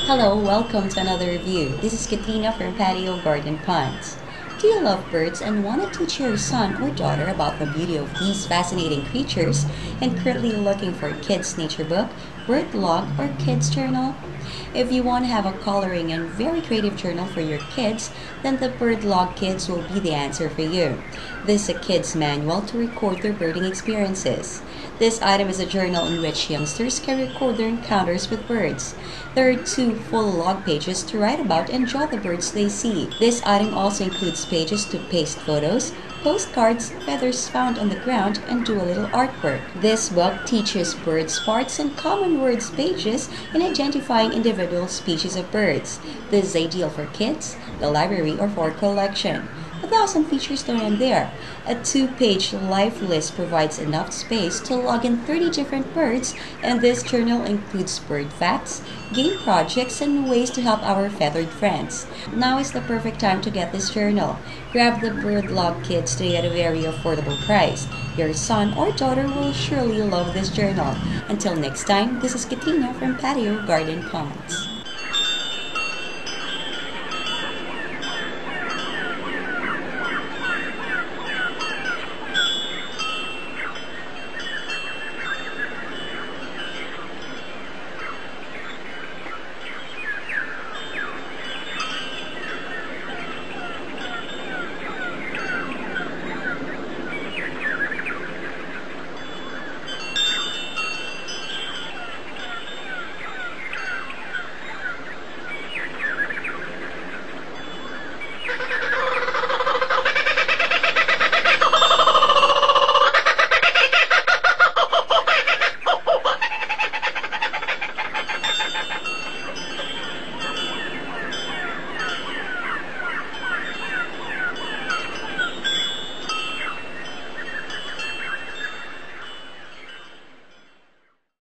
Hello, welcome to another review. This is Katrina from Patio Garden Ponds. Do you love birds and want to teach your son or daughter about the beauty of these fascinating creatures and currently looking for a kids' nature book, bird log, or kids' journal? If you want to have a coloring and very creative journal for your kids, then the Bird Log Kids will be the answer for you. This is a kids' manual to record their birding experiences. This item is a journal in which youngsters can record their encounters with birds. There are two full log pages to write about and draw the birds they see. This item also includes pages to paste photos, postcards, feathers found on the ground, and do a little artwork. This book teaches birds parts and common words pages in identifying individual species of birds. This is ideal for kids, the library, or for collection. 1,000 features don't end there. A 2-page life list provides enough space to log in 30 different birds, and this journal includes bird facts, game projects, and ways to help our feathered friends. Now is the perfect time to get this journal. Grab the Bird Log Kids today at a very affordable price. Your son or daughter will surely love this journal. Until next time, this is Katrina from Patio Garden Ponds.